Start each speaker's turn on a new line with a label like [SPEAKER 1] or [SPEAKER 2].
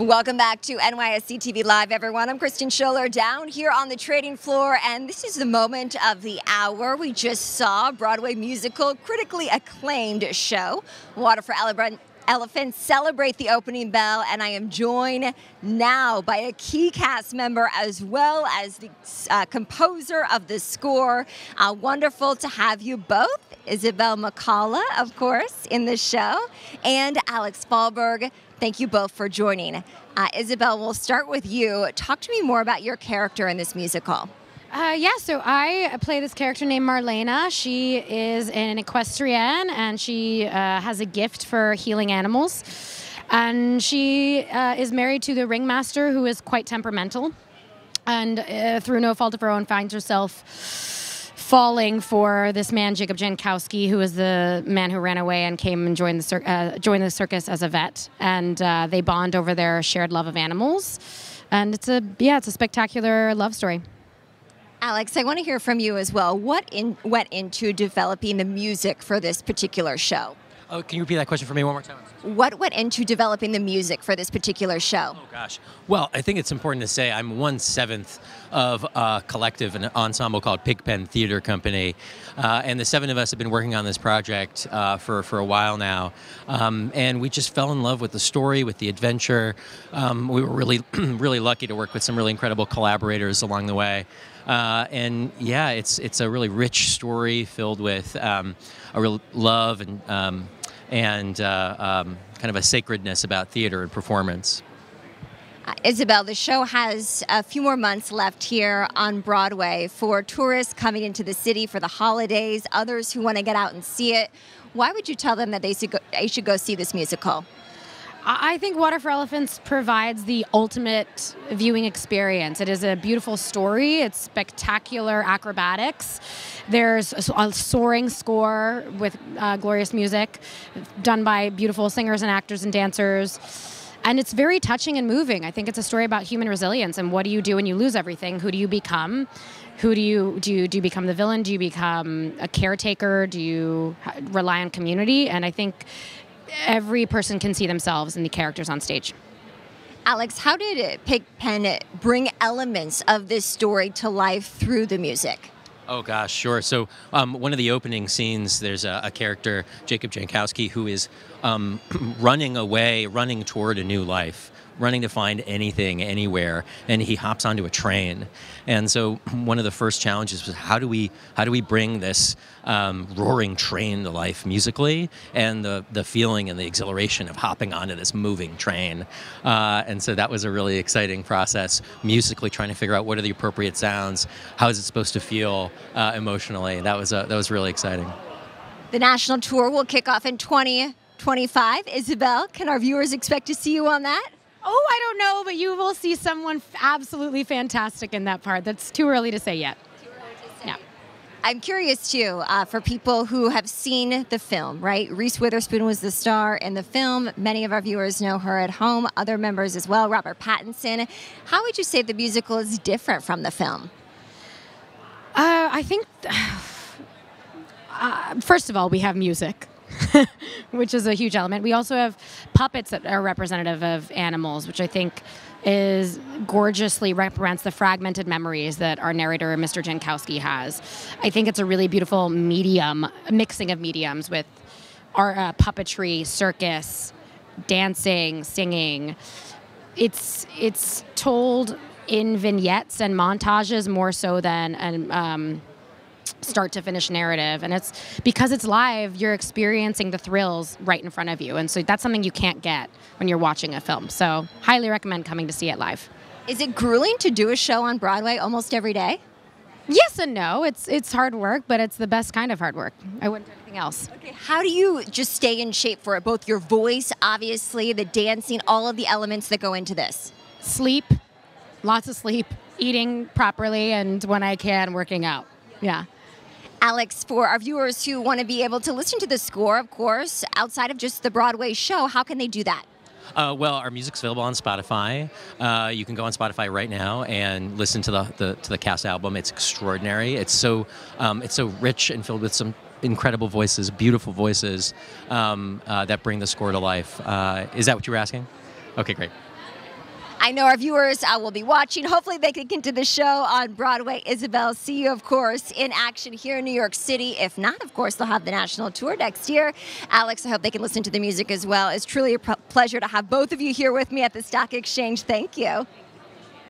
[SPEAKER 1] Welcome back to NYSE TV Live, everyone. I'm Kristen Scholler down here on the trading floor, and this is the moment of the hour. We just saw Broadway musical, critically acclaimed show, Water for Elephants, celebrate the opening bell, and I am joined now by a key cast member as well as the composer of the score. Wonderful to have you both, Isabel McCalla, of course, in the show, and Alex Fahlberg. Thank you both for joining. Isabel, we'll start with you. Talk to me more about your character in this musical.
[SPEAKER 2] So I play this character named Marlena. She is an equestrian, and she has a gift for healing animals. And she is married to the ringmaster, who is quite temperamental. And through no fault of her own, finds herself falling for this man, Jacob Jankowski, who is the man who ran away and came and joined the circus as a vet. And they bond over their shared love of animals. And it's a spectacular love story.
[SPEAKER 1] Alex, I want to hear from you as well. What went into developing the music for this particular show?
[SPEAKER 3] Oh, can you repeat that question for me one more time?
[SPEAKER 1] What went into developing the music for this particular show?
[SPEAKER 3] Oh, gosh. Well, I think it's important to say I'm 1/7 of a collective, an ensemble called Pigpen Theater Company. And the 7 of us have been working on this project for a while now. And we just fell in love with the story, with the adventure. We were really, really lucky to work with some really incredible collaborators along the way. And yeah, it's a really rich story filled with a real love and kind of a sacredness about theater and performance.
[SPEAKER 1] Isabel, the show has a few more months left here on Broadway for tourists coming into the city for the holidays, others who want to get out and see it. Why would you tell them that they should go see this musical?
[SPEAKER 2] I think Water for Elephants provides the ultimate viewing experience. It is a beautiful story. It's spectacular acrobatics. There's a soaring score with glorious music done by beautiful singers and actors and dancers. And it's very touching and moving. I think it's a story about human resilience and what do you do when you lose everything? Who do you become? Who do you become the villain? Do you become a caretaker? Do you rely on community? And I think every person can see themselves in the characters on stage.
[SPEAKER 1] Alex, how did Pigpen bring elements of this story to life through the music?
[SPEAKER 3] Oh, gosh, sure. So one of the opening scenes, there's a character, Jacob Jankowski, who is running away, running toward a new life, running to find anything, anywhere, and he hops onto a train. And so one of the first challenges was how do we bring this roaring train to life musically, and the feeling and the exhilaration of hopping onto this moving train. And so that was a really exciting process, musically trying to figure out what are the appropriate sounds, how is it supposed to feel emotionally. That was really exciting.
[SPEAKER 1] The national tour will kick off in 2025. Isabel, can our viewers expect to see you on that?
[SPEAKER 2] Oh, I don't know, but you will see someone absolutely fantastic in that part. That's too early to say yet.
[SPEAKER 1] Too early to say.
[SPEAKER 2] Yeah.
[SPEAKER 1] I'm curious, too, for people who have seen the film, right? Reese Witherspoon was the star in the film. Many of our viewers know her at home, other members as well, Robert Pattinson. How would you say the musical is different from the film?
[SPEAKER 2] I think, first of all, we have music. Which is a huge element. We also have puppets that are representative of animals, which I think is gorgeously represents the fragmented memories that our narrator, Mr. Jankowski, has. I think it's a really beautiful medium, a mixing of mediums with our puppetry, circus, dancing, singing. It's told in vignettes and montages more so than an start to finish narrative, and it's because it's live, you're experiencing the thrills right in front of you, and so that's something you can't get when you're watching a film. So highly recommend coming to see it live.
[SPEAKER 1] Is it grueling to do a show on Broadway almost every day?
[SPEAKER 2] Yes and no. It's hard work, but it's the best kind of hard work. I wouldn't do anything else.
[SPEAKER 1] Okay, how do you just stay in shape for it? Both your voice, obviously, the dancing, all of the elements that go into this.
[SPEAKER 2] Sleep, lots of sleep, eating properly, and when I can, working out. Yeah.
[SPEAKER 1] Alex, for our viewers who want to be able to listen to the score, of course, outside of just the Broadway show, how can they do that?
[SPEAKER 3] Well, our music's available on Spotify. You can go on Spotify right now and listen to the cast album. It's extraordinary. It's so rich and filled with some incredible voices, beautiful voices that bring the score to life. Is that what you were asking? Okay, great.
[SPEAKER 1] I know our viewers will be watching. Hopefully they can get to the show on Broadway. Isabel, see you, of course, in action here in New York City. If not, of course, they'll have the national tour next year. Alex, I hope they can listen to the music as well. It's truly a pleasure to have both of you here with me at the Stock Exchange. Thank you.